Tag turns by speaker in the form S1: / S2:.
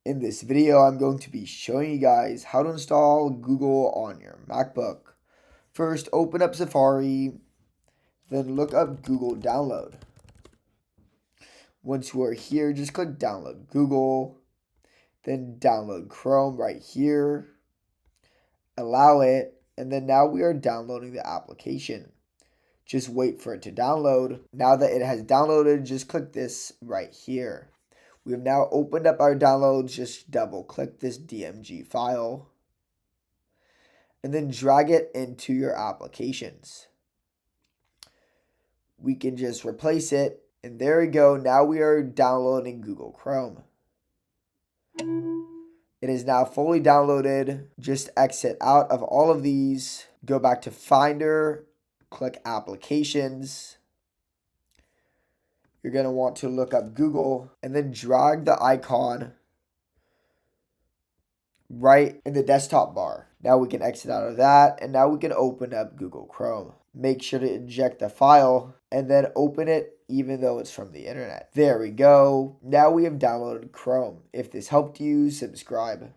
S1: In this video, I'm going to be showing you guys how to install Google on your MacBook. First, open up Safari, then look up Google Download. Once you are here, just click Download Google, then download Chrome right here, allow it, and then now we are downloading the application. Just wait for it to download. Now that it has downloaded, just click this right here. We have now opened up our downloads. Just double click this DMG file and then drag it into your applications. We can just replace it, and there we go. Now we are downloading Google Chrome. It is now fully downloaded. Just exit out of all of these, go back to Finder, click Applications. You're going to want to look up Google and then drag the icon right in the desktop bar. Now we can exit out of that, and now we can open up Google Chrome. Make sure to inject the file and then open it even though it's from the internet. There we go. Now we have downloaded Chrome. If this helped you, subscribe.